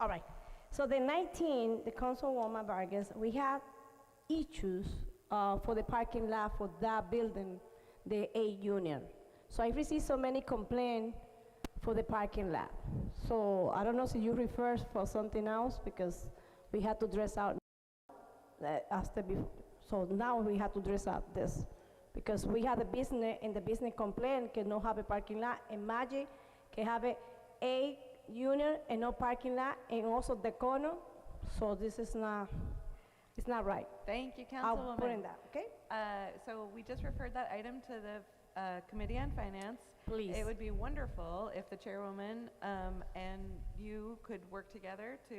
All right. So the 19, the Councilwoman Vargas, we had issues for the parking lot for that building, the A Union. So I received so many complaints for the parking lot. So I don't know if you refer for something else because we had to dress out after before. So now we have to dress out this because we had a business and the business complaint can not have a parking lot. Imagine can have a union and no parking lot and also the corner. So this is not, it's not right. Thank you, I'll Councilwoman. put in that, okay? So we just referred that item to the Committee on Finance. Please. It would be wonderful if the chairwoman and you could work together to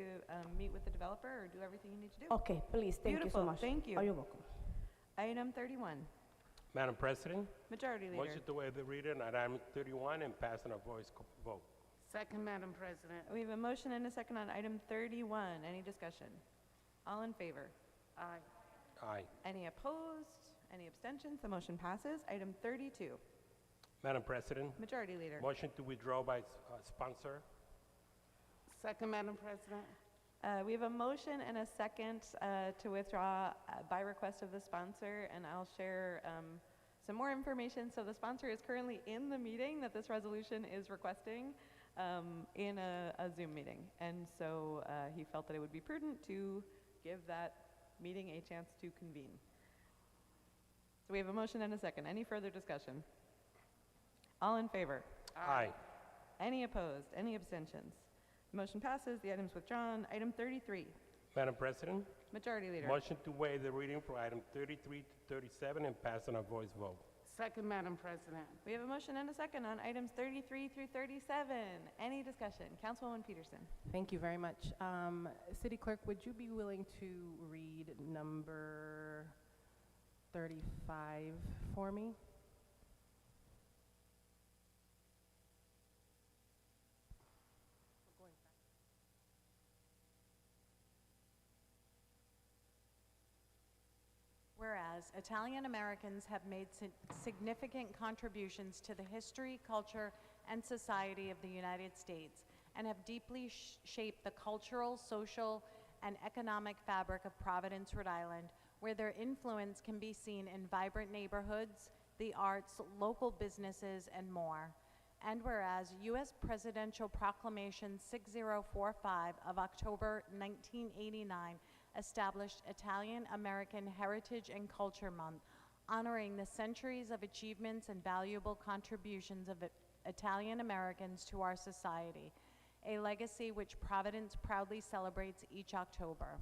meet with the developer or do everything you need to do. Okay, please, thank Beautiful. you so much. Thank you. Oh, you're welcome. Item 31, Madam President, Majority Leader. motion to waive the reading on item 31 and pass on a voice vote. Second, Madam President. We have a motion and a second on item 31. Any discussion? All in favor? Aye. Aye. Any opposed? Any abstentions? The motion passes. Item 32, Madam President, Majority Leader. motion to withdraw by sponsor. Second, Madam President. We have a motion and a second to withdraw by request of the sponsor, and I'll share some more information. So the sponsor is currently in the meeting that this resolution is requesting in a Zoom meeting. And so he felt that it would be prudent to give that meeting a chance to convene. So we have a motion and a second. Any further discussion? All in favor? Aye. Any opposed? Any abstentions? Motion passes. The item's withdrawn. Item 33, Madam President, Majority Leader. motion to waive the reading for item 33 to 37 and pass on a voice vote. Second, Madam President. We have a motion and a second on items 33 through 37. Any discussion? Councilwoman Peterson. Thank you very much. City Clerk, would you be willing to read number 35 for me? Whereas Italian Americans have made significant contributions to the history, culture, and society of the United States and have deeply shaped the cultural, social, and economic fabric of Providence, Rhode Island, where their influence can be seen in vibrant neighborhoods, the arts, local businesses, and more. And whereas U.S. Presidential Proclamation 6045 of October 1989 established Italian American Heritage and Culture Month, honoring the centuries of achievements and valuable contributions of Italian Americans to our society, a legacy which Providence proudly celebrates each October.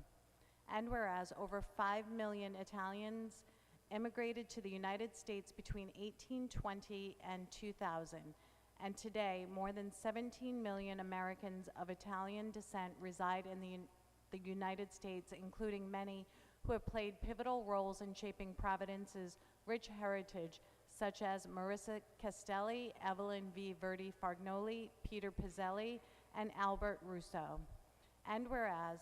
And whereas over 5 million Italians immigrated to the United States between 1820 and 2000, and today more than 17 million Americans of Italian descent reside in the United States, including many who have played pivotal roles in shaping Providence's rich heritage, such as Marissa Castelli, Evelyn V. Verdi Fargnoli, Peter Pizzelli, and Albert Russo. And whereas,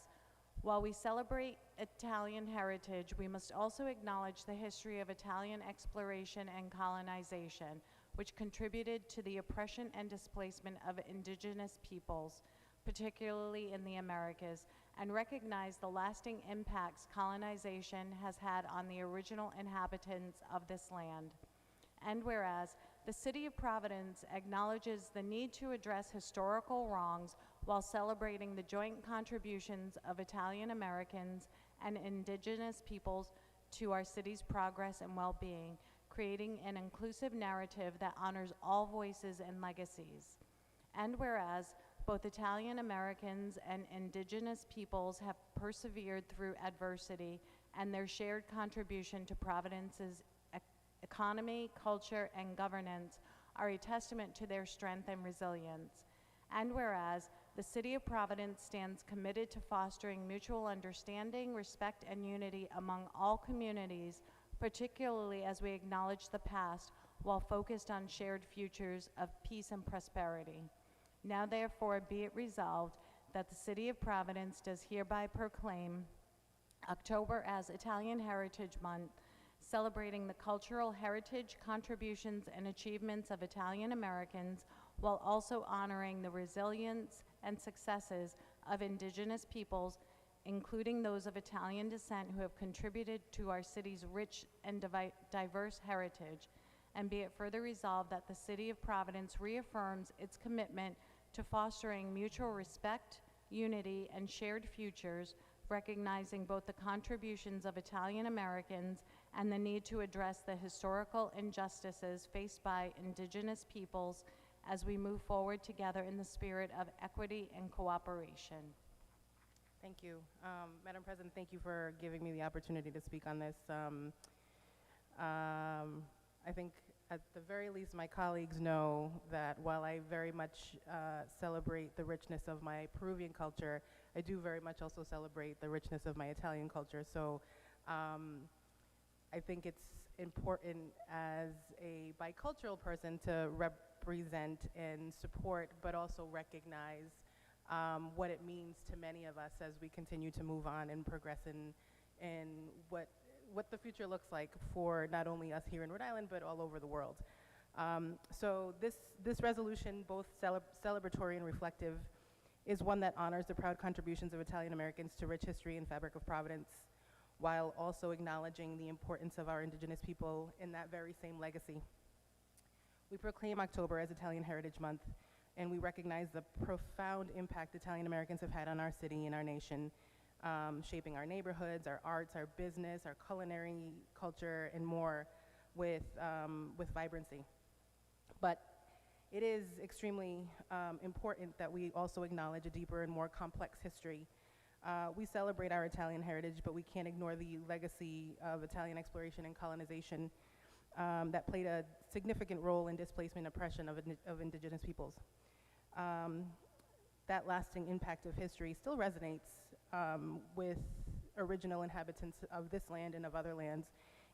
while we celebrate Italian heritage, we must also acknowledge the history of Italian exploration and colonization, which contributed to the oppression and displacement of indigenous peoples, particularly in the Americas, and recognize the lasting impacts colonization has had on the original inhabitants of this land. And whereas the City of Providence acknowledges the need to address historical wrongs while celebrating the joint contributions of Italian Americans and indigenous peoples to our city's progress and well-being, creating an inclusive narrative that honors all voices and legacies. And whereas both Italian Americans and indigenous peoples have persevered through adversity, and their shared contribution to Providence's economy, culture, and governance are a testament to their strength and resilience. And whereas the City of Providence stands committed to fostering mutual understanding, respect, and unity among all communities, particularly as we acknowledge the past while focused on shared futures of peace and prosperity. Now therefore be it resolved that the City of Providence does hereby proclaim October as Italian Heritage Month, celebrating the cultural heritage, contributions, and achievements of Italian Americans while also honoring the resilience and successes of indigenous peoples, including those of Italian descent who have contributed to our city's rich and diverse heritage. And be it further resolved that the City of Providence reaffirms its commitment to fostering mutual respect, unity, and shared futures, recognizing both the contributions of Italian Americans and the need to address the historical injustices faced by indigenous peoples as we move forward together in the spirit of equity and cooperation. Thank you. Madam President, thank you for giving me the opportunity to speak on this. I think at the very least my colleagues know that while I very much celebrate the richness of my Peruvian culture, I do very much also celebrate the richness of my Italian culture. So I think it's important as a bicultural person to represent and support, but also recognize what it means to many of us as we continue to move on and progress in what the future looks like for not only us here in Rhode Island, but all over the world. So this resolution, both celebratory and reflective, is one that honors the proud contributions of Italian Americans to rich history and fabric of Providence, while also acknowledging the importance of our indigenous people in that very same legacy. We proclaim October as Italian Heritage Month, and we recognize the profound impact Italian Americans have had on our city and our nation, shaping our neighborhoods, our arts, our business, our culinary culture, and more with vibrancy. But it is extremely important that we also acknowledge a deeper and more complex history. We celebrate our Italian heritage, but we can't ignore the legacy of Italian exploration and colonization that played a significant role in displacement and oppression of indigenous peoples. That lasting impact of history still resonates with original inhabitants of this land and of other lands,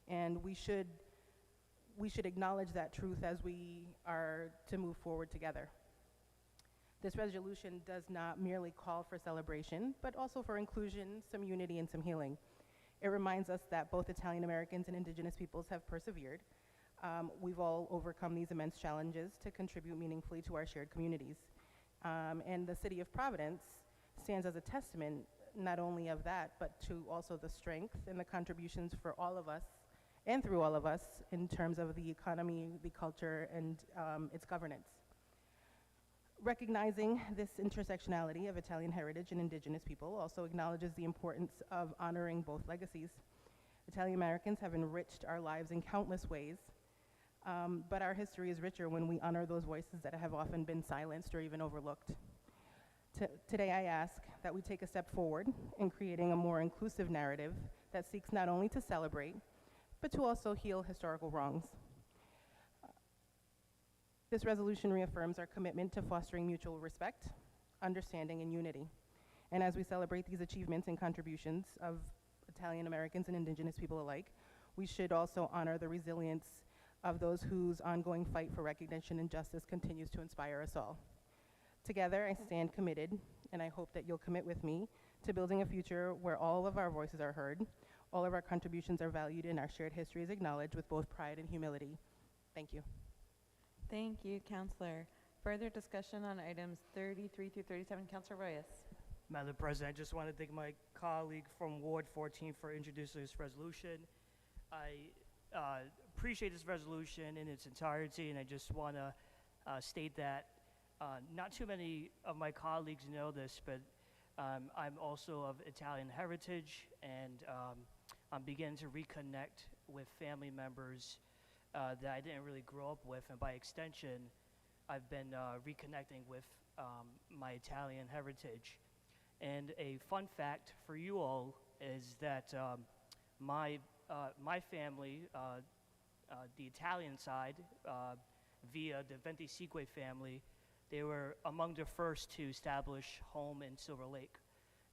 and we should acknowledge that truth as we are to move forward together. This resolution does not merely call for celebration, but also for inclusion, some unity, and some healing. It reminds us that both Italian Americans and indigenous peoples have persevered. We've all overcome these immense challenges to contribute meaningfully to our shared communities. And the City of Providence stands as a testament not only of that, but to also the strength and the contributions for all of us and through all of us in terms of the economy, the culture, and its governance. Recognizing this intersectionality of Italian heritage and indigenous people also acknowledges the importance of honoring both legacies. Italian Americans have enriched our lives in countless ways, but our history is richer when we honor those voices that have often been silenced or even overlooked. Today I ask that we take a step forward in creating a more inclusive narrative that seeks not only to celebrate, but to also heal historical wrongs. This resolution reaffirms our commitment to fostering mutual respect, understanding, and unity. And as we celebrate these achievements and contributions of Italian Americans and indigenous people alike, we should also honor the resilience of those whose ongoing fight for recognition and justice continues to inspire us all. Together, I stand committed, and I hope that you'll commit with me to building a future where all of our voices are heard, all of our contributions are valued, and our shared history is acknowledged with both pride and humility. Thank you. Thank you, Councillor. Further discussion on items 33 through 37, Councillor Reyes. Madam President, I just want to thank my colleague from Ward 14 for introducing this resolution. I appreciate this resolution in its entirety, and I just want to state that not too many of my colleagues know this, but I'm also of Italian heritage, and I'm beginning to reconnect with family members that I didn't really grow up with, and by extension, I've been reconnecting with my Italian heritage. And a fun fact for you all is that my family, the Italian side, via the Ventiseque family, they were among the first to establish home in Silver Lake.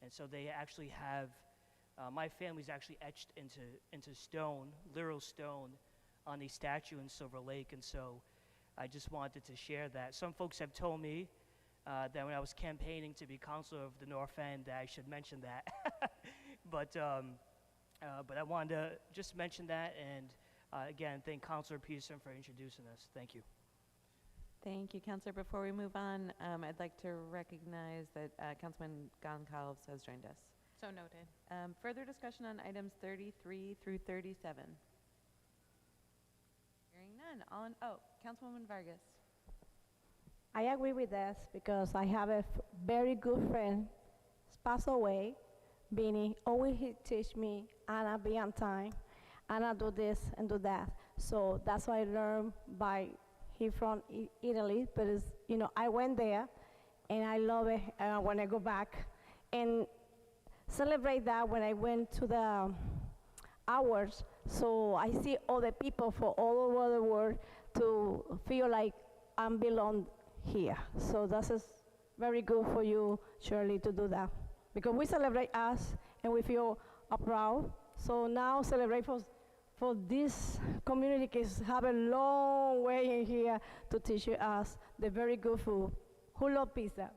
And so they actually have, my family's actually etched into stone, literal stone, on a statue in Silver Lake. And so I just wanted to share that. Some folks have told me that when I was campaigning to be councilor of the North End, that I should mention that. But I wanted to just mention that, and again, thank Councilor Peterson for introducing us. Thank you. Thank you, Councillor. Before we move on, I'd like to recognize that Councilman Goncalves has joined us. So noted. Further discussion on items 33 through 37. Hearing none. Councilwoman Vargas. I agree with this because I have a very good friend, passed away, Beanie. Always he teach me, Anna, be on time, Anna, do this and do that. So that's what I learned by, he from Italy, but it's, you know, I went there and I love it when I go back and celebrate that when I went to the hours. So I see all the people from all over the world to feel like I belong here. So that is very good for you, Shirley, to do that. Because we celebrate us and we feel proud. So now celebrate for this community because have a long way in here to teach us the very good food. Who love pizza?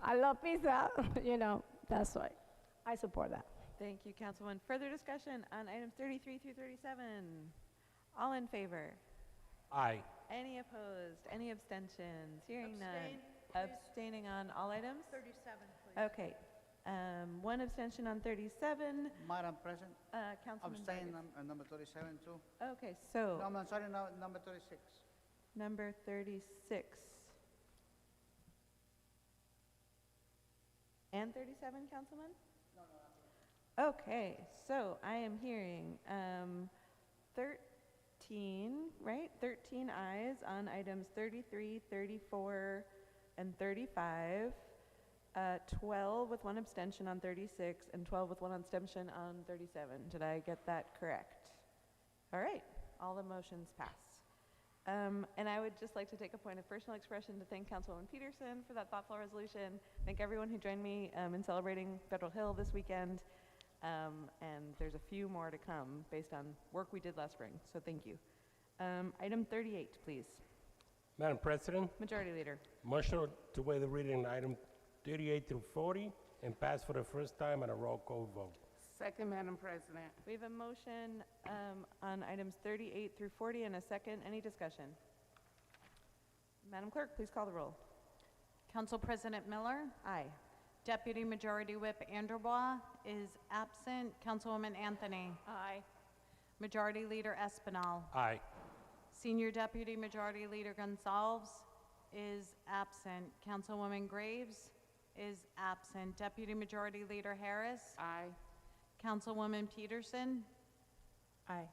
I love pizza, you know, that's why I support that. Thank you, Councilwoman. Further discussion on items 33 through 37. All in favor? Aye. Any opposed? Any abstentions? Hearing none. Abstaining on all items? 37, please. Okay. One abstention on 37. Madam President, Councilman abstain Vargas. on number 37 too. Okay, so No, I'm sorry, no, number 36. number 36. And 37, Councilman? No. Okay, so I am hearing 13, right? 13 ayes on items 33, 34, and 35. 12 with one abstention on 36, and 12 with one abstention on 37. Did I get that correct? All right, all the motions pass. And I would just like to take a point of personal expression to thank Councilwoman Peterson for that thoughtful resolution. Thank everyone who joined me in celebrating Federal Hill this weekend. And there's a few more to come based on work we did last spring, so thank you. Item 38, please. Madam President, Majority Leader. motion to waive the reading on item 38 through 40 and pass for the first time on a roll call vote. Second, Madam President. We have a motion on items 38 through 40 and a second. Any discussion? Madam Clerk, please call the roll. Council President Miller, Aye. Deputy Majority Whip Anderbaugh is absent. Councilwoman Anthony, Aye. Majority Leader Espinal, Aye. Senior Deputy Majority Leader Gonsalves is absent. Councilwoman Graves is absent. Deputy Majority Leader Harris, Aye. Councilwoman Peterson, Aye.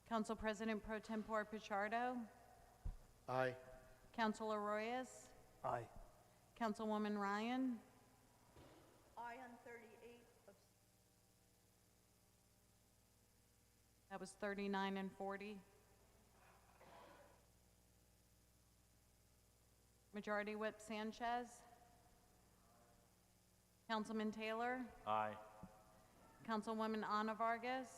Council President Pro Tempore Pichardo, Aye. Councilor Royas, Aye. Councilwoman Ryan, Aye on 38. that was 39 and 40. Majority Whip Sanchez, Councilman Taylor, Aye. Councilwoman Ana Vargas,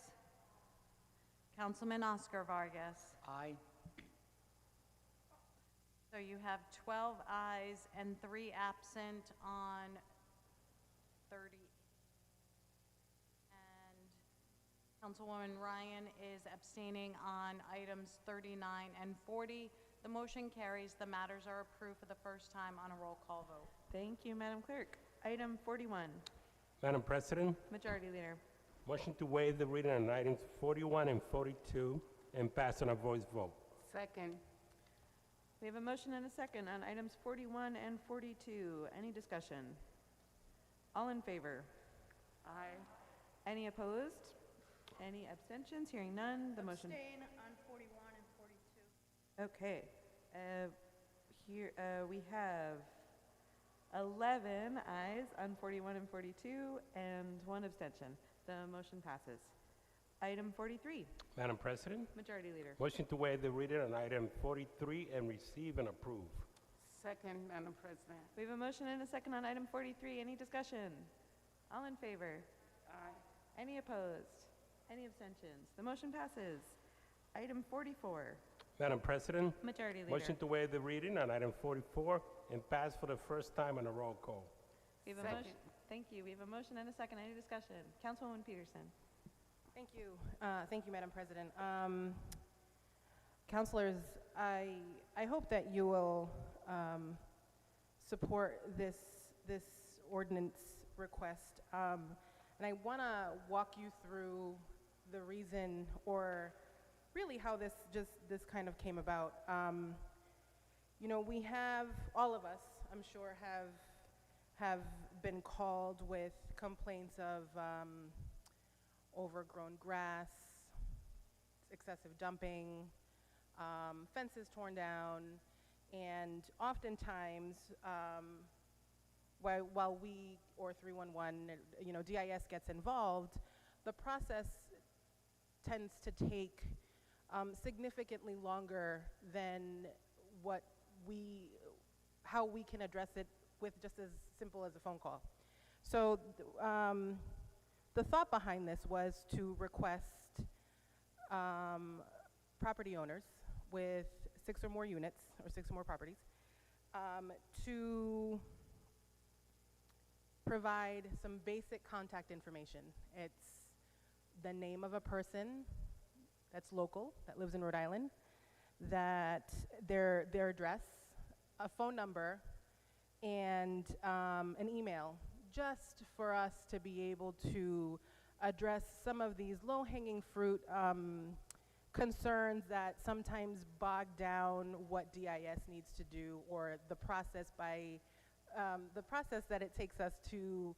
Councilman Oscar Vargas. Aye. So you have 12 ayes and 3 absent on 30. And Councilwoman Ryan is abstaining on items 39 and 40. The motion carries. The matters are approved for the first time on a roll call vote. Thank you, Madam Clerk. Item 41. Madam President, Majority Leader. motion to waive the reading on items 41 and 42 and pass on a voice vote. Second. We have a motion and a second on items 41 and 42. Any discussion? All in favor? Aye. Any opposed? Any abstentions? Hearing none, the motion. Abstain on 41 and 42. Okay. Here we have 11 ayes on 41 and 42 and 1 abstention. The motion passes. Item 43. Madam President, Majority Leader. motion to waive the reading on item 43 and receive and approve. Second, Madam President. We have a motion and a second on item 43. Any discussion? All in favor? Aye. Any opposed? Any abstentions? The motion passes. Item 44. Madam President, Majority Leader. motion to waive the reading on item 44 and pass for the first time on a roll call. We have a Second. motion. Thank you. We have a motion and a second. Any discussion? Councilwoman Peterson. Thank you. Thank you, Madam President. Councilors, I hope that you will support this ordinance request. And I want to walk you through the reason, or really how this kind of came about. You know, we have, all of us, I'm sure, have been called with complaints of overgrown grass, excessive dumping, fences torn down, and oftentimes, while we, or 311, you know, DIS gets involved, the process tends to take significantly longer than how we can address it with just as simple as a phone call. So the thought behind this was to request property owners with 6 or more units, or 6 or more properties, to provide some basic contact information. It's the name of a person that's local, that lives in Rhode Island, that their address, a phone number, and an email, just for us to be able to address some of these low-hanging fruit concerns that sometimes bog down what DIS needs to do, or the process that it takes us to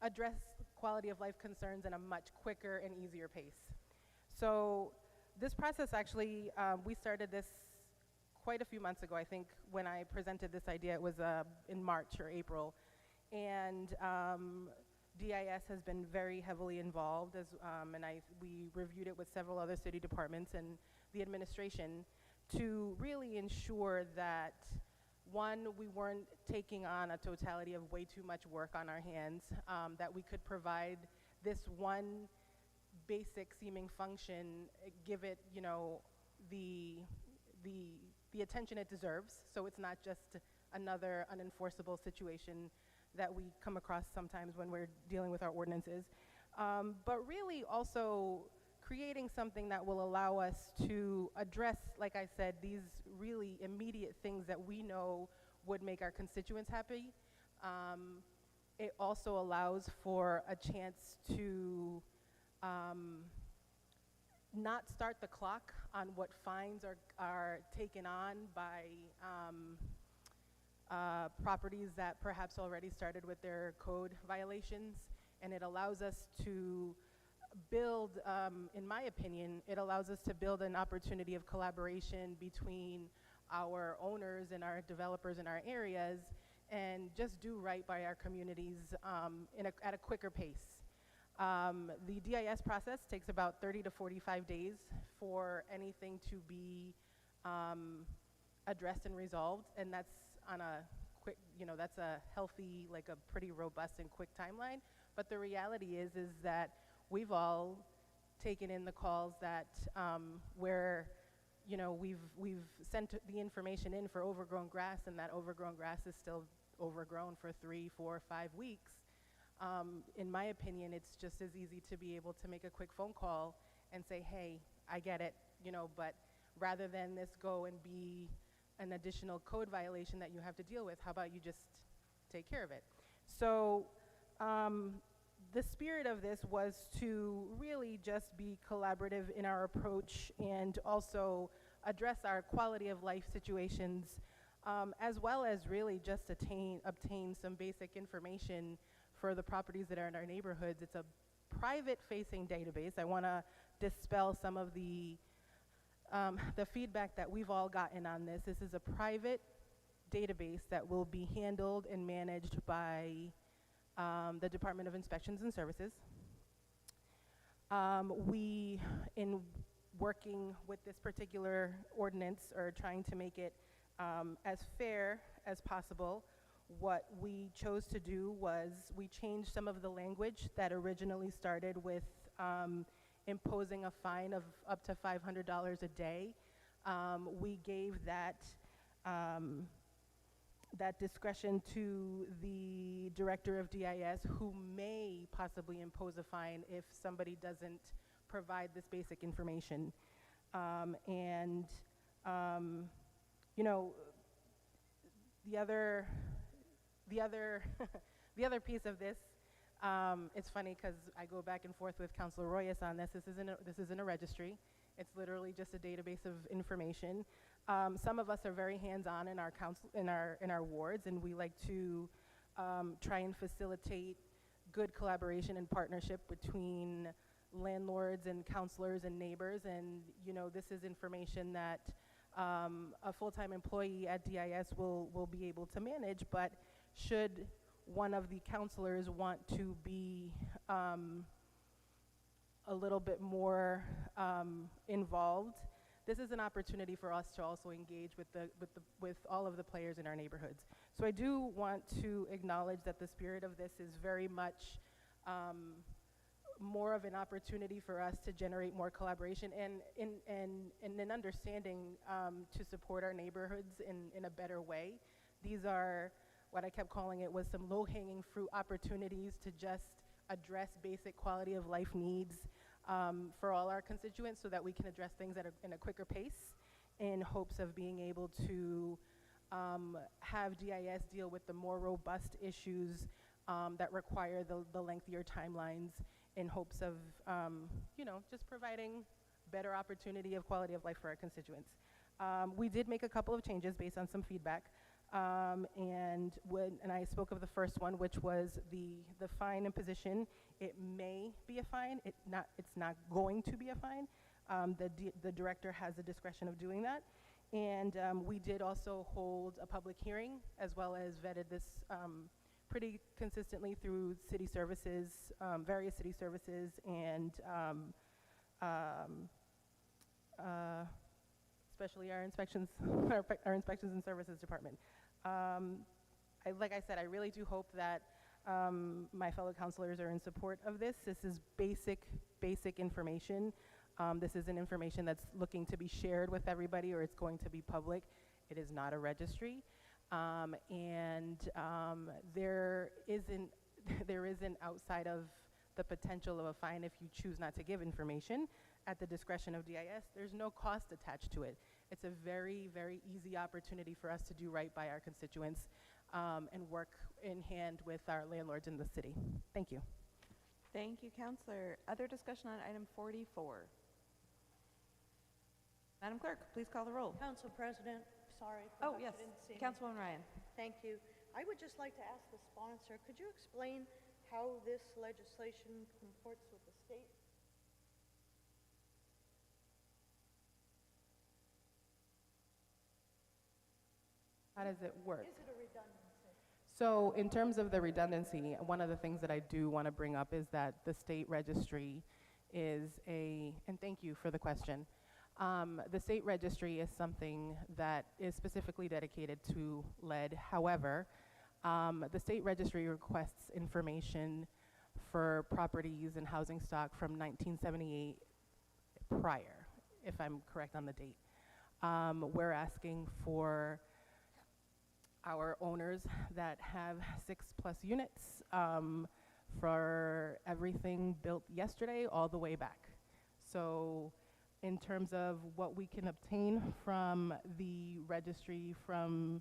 address quality of life concerns in a much quicker and easier pace. So this process actually, we started this quite a few months ago. I think when I presented this idea, it was in March or April. And DIS has been very heavily involved, and we reviewed it with several other city departments and the administration to really ensure that, one, we weren't taking on a totality of way too much work on our hands, that we could provide this one basic seeming function, give it, you know, the attention it deserves, so it's not just another unenforceable situation that we come across sometimes when we're dealing with our ordinances, but really also creating something that will allow us to address, like I said, these really immediate things that we know would make our constituents happy. It also allows for a chance to not start the clock on what fines are taken on by properties that perhaps already started with their code violations, and it allows us to build, in my opinion, it allows us to build an opportunity of collaboration between our owners and our developers in our areas, and just do right by our communities at a quicker pace. The DIS process takes about 30 to 45 days for anything to be addressed and resolved, and that's on a quick, you know, that's a healthy, like a pretty robust and quick timeline. But the reality is that we've all taken in the calls that where, you know, we've sent the information in for overgrown grass, and that overgrown grass is still overgrown for 3, 4, 5 weeks. In my opinion, it's just as easy to be able to make a quick phone call and say, hey, I get it, you know, but rather than this go and be an additional code violation that you have to deal with, how about you just take care of it? So the spirit of this was to really just be collaborative in our approach, and also address our quality of life situations, as well as really just obtain some basic information for the properties that are in our neighborhoods. It's a private-facing database. I want to dispel some of the feedback that we've all gotten on this. This is a private database that will be handled and managed by the Department of Inspections and Services. We, in working with this particular ordinance, are trying to make it as fair as possible. What we chose to do was we changed some of the language that originally started with imposing a fine of up to $500 a day. We gave that discretion to the director of DIS, who may possibly impose a fine if somebody doesn't provide this basic information. you know, the other, the other, the other piece of this, it's funny because I go back and forth with Councilor Royas on this. This isn't a registry. It's literally just a database of information. Some of us are very hands-on in our in our wards, and we like to try and facilitate good collaboration and partnership between landlords and counselors and neighbors. And you know, this is information that a full-time employee at DIS will be able to manage. But should one of the counselors want to be a little bit more involved, this is an opportunity for us to also engage with all of the players in our neighborhoods. So I do want to acknowledge that the spirit of this is very much more of an opportunity for us to generate more collaboration and an understanding to support our neighborhoods in a better way. These are what I kept calling it was some low-hanging fruit opportunities to just address basic quality of life needs for all our constituents so that we can address things in a quicker pace in hopes of being able to have DIS deal with the more robust issues that require the lengthier timelines in hopes of, you know, just providing better opportunity of quality of life for our constituents. We did make a couple of changes based on some feedback. And I spoke of the first one, which was the fine imposition. It may be a fine. It's not going to be a fine. The director has the discretion of doing that. And we did also hold a public hearing as well as vetted this pretty consistently through city services, various city services, and especially our inspections, our inspections and services department. Like I said, I really do hope that my fellow counselors are in support of this. This is basic information. This isn't information that's looking to be shared with everybody or it's going to be public. It is not a registry. And there isn't outside of the potential of a fine if you choose not to give information at the discretion of DIS. There's no cost attached to it. It's a very, very easy opportunity for us to do right by our constituents and work in hand with our landlords in the city. Thank you. Thank you, Counselor. Other discussion on item 44? Madam Clerk, please call the roll. Council President, sorry. Oh, perhaps yes, you didn't see me. Councilwoman Ryan. Thank you. I would just like to ask the sponsor, could you explain how this legislation comports with the state? How does it work? Is it a redundancy? So in terms of the redundancy, one of the things that I do want to bring up is that the state registry is and thank you for the question. The state registry is something that is specifically dedicated to lead. However, the state registry requests information for properties and housing stock from 1978 prior, if I'm correct on the date. We're asking for our owners that have 6+ units for everything built yesterday all the way back. So in terms of what we can obtain from the registry from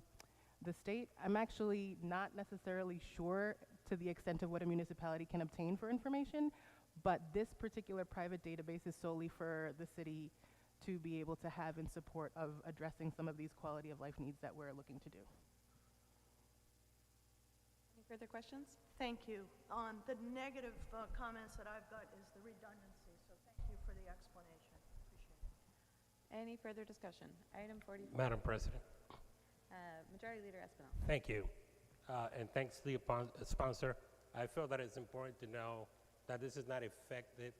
the state, I'm actually not necessarily sure to the extent of what a municipality can obtain for information, but this particular private database is solely for the city to be able to have in support of addressing some of these quality of life needs that we're looking to do. Any further questions? Thank you. The negative comments that I've got is the redundancy, so thank you for the explanation. Appreciate it. Any further discussion? Item 44. Madam President, Majority Leader Espinal. thank you. And thanks to the sponsor. I feel that it's important to know that this is not effective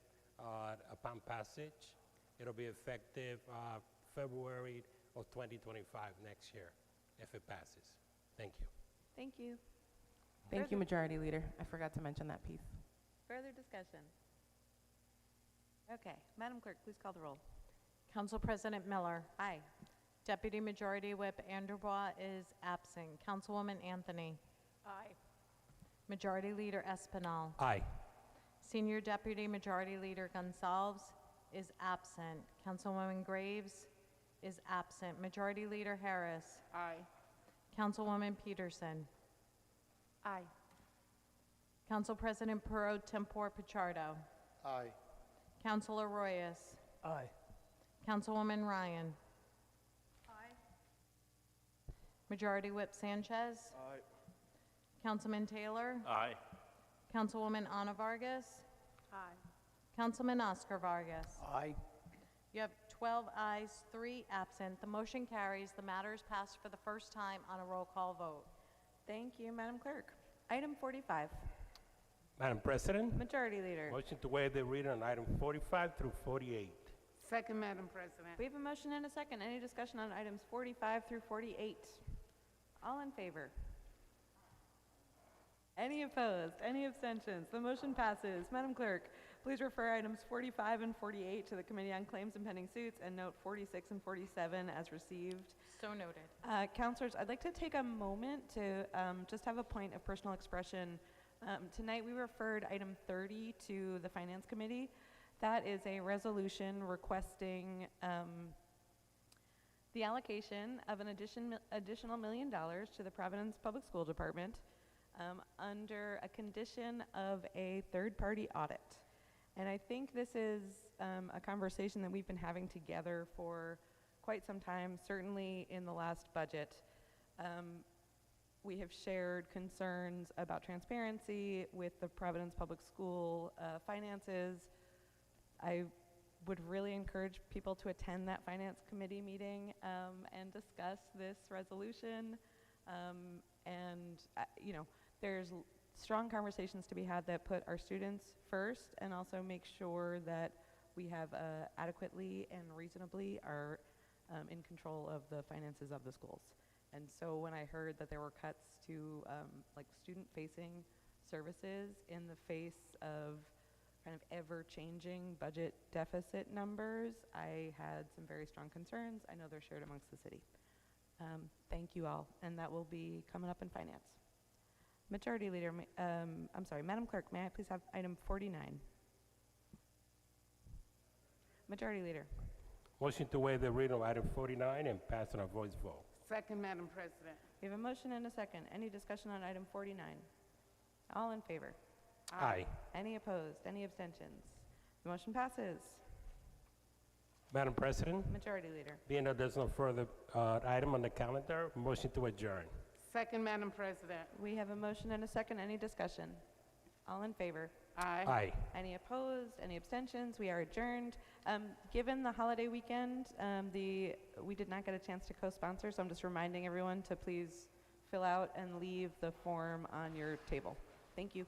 upon passage. It'll be effective February of 2025 next year if it passes. Thank you. Thank you. Thank you, Majority Leader. I forgot to mention that piece. Further discussion? Okay. Madam Clerk, please call the roll. Council President Miller. Aye. Deputy Majority Whip Anderbaugh is absent. Councilwoman Anthony. Aye. Majority Leader Espinal. Aye. Senior Deputy Majority Leader Gonsalves is absent. Councilwoman Graves. is absent. Majority Leader Harris. Aye. Councilwoman Peterson. Aye. Council President Pro Tempore Pichardo. Aye. Councilor Royas. Aye. Councilwoman Ryan. Aye. Majority Whip Sanchez. Aye. Councilman Taylor. Aye. Councilwoman Ana Vargas. Aye. Councilman Oscar Vargas. Aye. You have 12 ayes, 3 absent. The motion carries. The matter is passed for the first time on a roll call vote. Thank you, Madam Clerk. Item 45, Madam President, Majority Leader. motion to waive the reading on item 45 through 48. Second, Madam President. We have a motion and a second. Any discussion on items 45 through 48? All in favor? Any opposed? Any abstentions? The motion passes. Madam Clerk, please refer items 45 and 48 to the Committee on Claims and Pending Suits and note 46 and 47 as received. So noted. Councilors, I'd like to take a moment to just have a point of personal expression. Tonight we referred item 30 to the Finance Committee. That is a resolution requesting the allocation of an additional $1 million to the Providence Public School Department under a condition of a third-party audit. And I think this is a conversation that we've been having together for quite some time, certainly in the last budget. We have shared concerns about transparency with the Providence Public School finances. I would really encourage people to attend that Finance Committee meeting and discuss this resolution. You know, there's strong conversations to be had that put our students first and also make sure that we have adequately and reasonably are in control of the finances of the schools. And so when I heard that there were cuts to like student-facing services in the face of kind of ever-changing budget deficit numbers, I had some very strong concerns. I know they're shared amongst the city. Thank you all, and that will be coming up in finance. Majority Leader, I'm sorry, Madam Clerk, may I please have item 49? Majority Leader. Motion to waive the reading of item 49 and pass on a voice vote. Second, Madam President. We have a motion and a second. Any discussion on item 49? All in favor? Aye. Any opposed? Any abstentions? The motion passes. Madam President, Majority Leader. being that there's no further item on the calendar, motion to adjourn. Second, Madam President. We have a motion and a second. Any discussion? All in favor? Aye. Aye. Any opposed? Any abstentions? We are adjourned. Given the holiday weekend, we did not get a chance to co-sponsor, so I'm just reminding everyone to please fill out and leave the form on your table. Thank you.